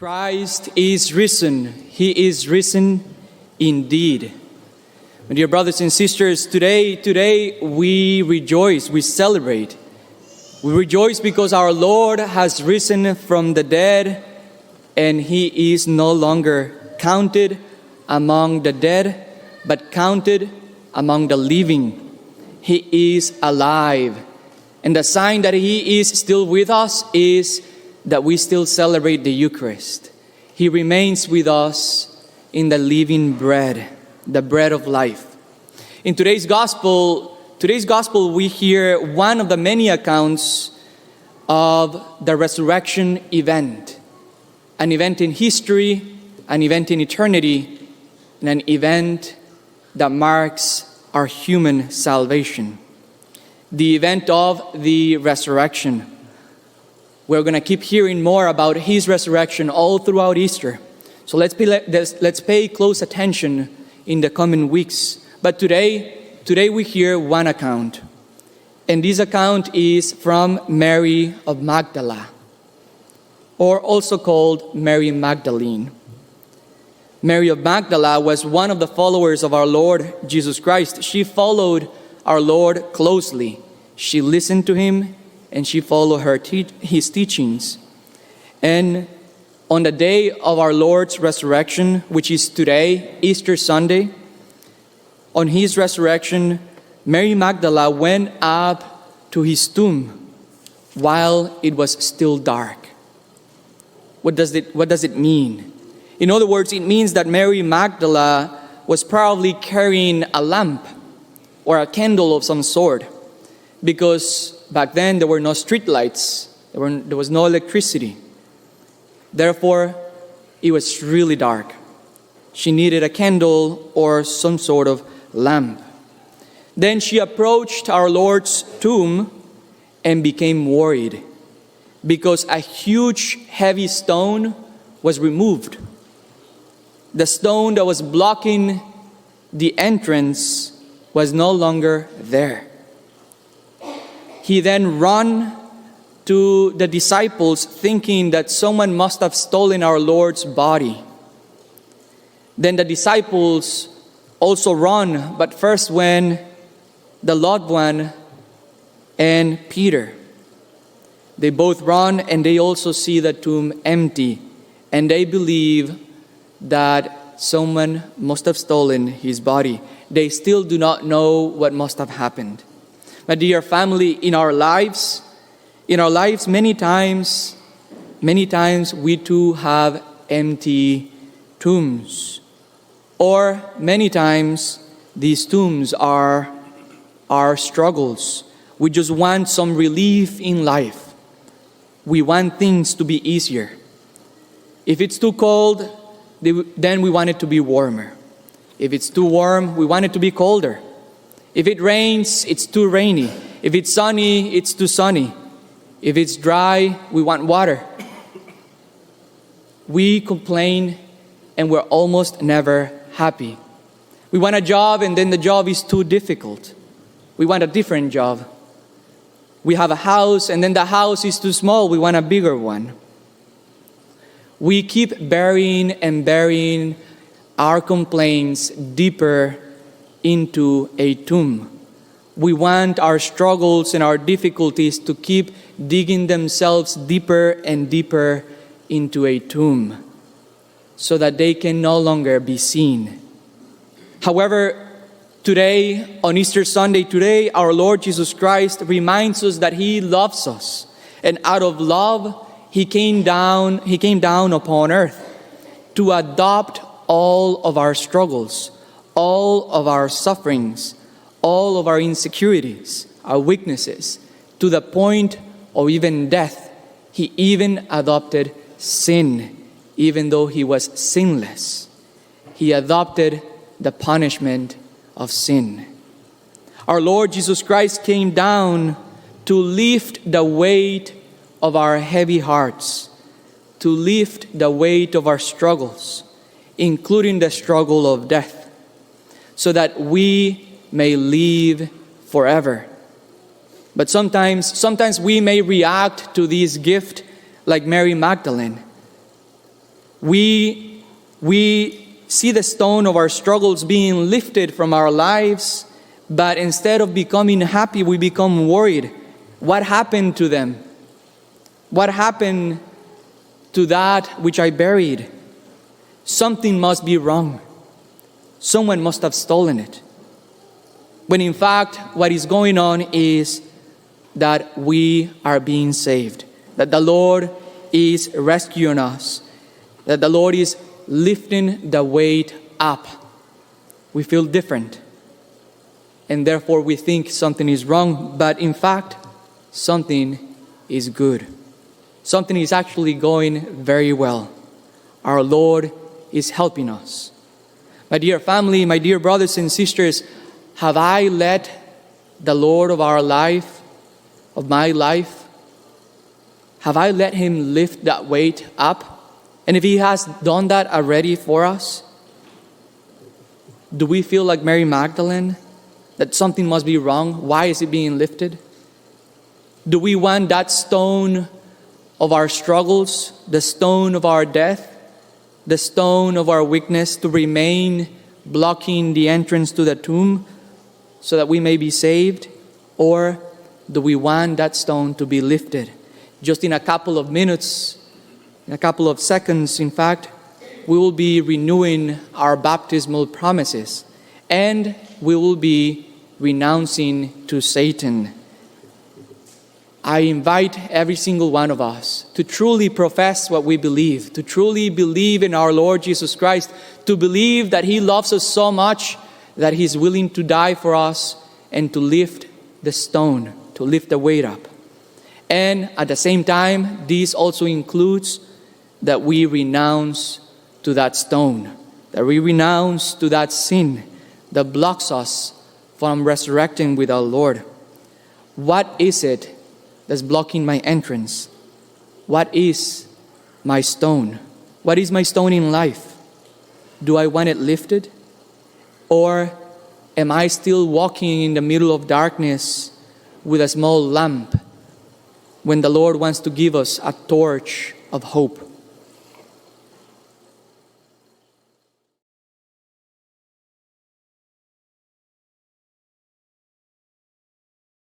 Christ is risen. He is risen indeed. My dear brothers and sisters, today we rejoice, we celebrate. We rejoice because our Lord has risen from the dead and He is no longer counted among the dead, but counted among the living. He is alive. And the sign that He is still with us is that we still celebrate the Eucharist. He remains with us in the living bread, the bread of life. In today's gospel we hear one of the many accounts of the resurrection event. An event in history, an event in eternity, and an event that marks our human salvation. The event of the resurrection. We're going to keep hearing more about His resurrection all throughout Easter. So let's pay close attention in the coming weeks. But today we hear one account. And this account is from Mary of Magdala, or also called Mary Magdalene. Mary of Magdala was one of the followers of our Lord Jesus Christ. She followed our Lord closely. She listened to Him and she followed His teachings. And on the day of our Lord's resurrection, which is today, Easter Sunday, on His resurrection, Mary Magdala went up to His tomb while it was still dark. What does it mean? In other words, it means that Mary Magdala was probably carrying a lamp or a candle of some sort, because back then there were no street lights, there was no electricity. Therefore, it was really dark. She needed a candle or some sort of lamp. Then she approached our Lord's tomb and became worried because a huge heavy stone was removed. The stone that was blocking the entrance was no longer there. He then ran to the disciples thinking that someone must have stolen our Lord's body. Then the disciples also run, but first went the loved one and Peter. They both run and they also see the tomb empty, and they believe that someone must have stolen his body. They still do not know what must have happened. My dear family, in our lives, many times we too have empty tombs. Or many times these tombs are our struggles. We just want some relief in life. We want things to be easier. If it's too cold, then we want it to be warmer. If it's too warm, we want it to be colder. If it rains, it's too rainy. If it's sunny, it's too sunny. If it's dry, we want water. We complain and we're almost never happy. We want a job and then the job is too difficult. We want a different job. We have a house and then the house is too small. We want a bigger one. We keep burying our complaints deeper into a tomb. We want our struggles and our difficulties to keep digging themselves deeper and deeper into a tomb so that they can no longer be seen. However, today, on Easter Sunday, our Lord Jesus Christ reminds us that He loves us. And out of love, He came down upon earth to adopt all of our struggles, all of our sufferings, all of our insecurities, our weaknesses, to the point of even death. He even adopted sin, even though He was sinless. He adopted the punishment of sin. Our Lord Jesus Christ came down to lift the weight of our heavy hearts, to lift the weight of our struggles, including the struggle of death, so that we may live forever. But sometimes we may react to this gift like Mary Magdalene. We see the stone of our struggles being lifted from our lives, but instead of becoming happy, we become worried. What happened to them? What happened to that which I buried? Something must be wrong. Someone must have stolen it. When in fact, what is going on is that we are being saved, that the Lord is rescuing us, that the Lord is lifting the weight up. We feel different, and therefore we think something is wrong, but in fact, something is good. Something is actually going very well. Our Lord is helping us. My dear family, my dear brothers and sisters, have I let the Lord of our life, of my life, have I let Him lift that weight up? And if He has done that already for us, do we feel like Mary Magdalene, that something must be wrong? Why is it being lifted? Do we want that stone of our struggles, the stone of our death, the stone of our weakness to remain blocking the entrance to the tomb so that we may be saved? Or do we want that stone to be lifted? Just in a couple of minutes, in a couple of seconds, in fact, we will be renewing our baptismal promises, and we will be renouncing to Satan. I invite every single one of us to truly profess what we believe, to truly believe in our Lord Jesus Christ, to believe that He loves us so much that He's willing to die for us and to lift the stone, to lift the weight up. And at the same time, this also includes that we renounce to that stone, that we renounce to that sin that blocks us from resurrecting with our Lord. What is it that's blocking my entrance? What is my stone? What is my stone in life? Do I want it lifted? Or am I still walking in the middle of darkness with a small lamp when the Lord wants to give us a torch of hope?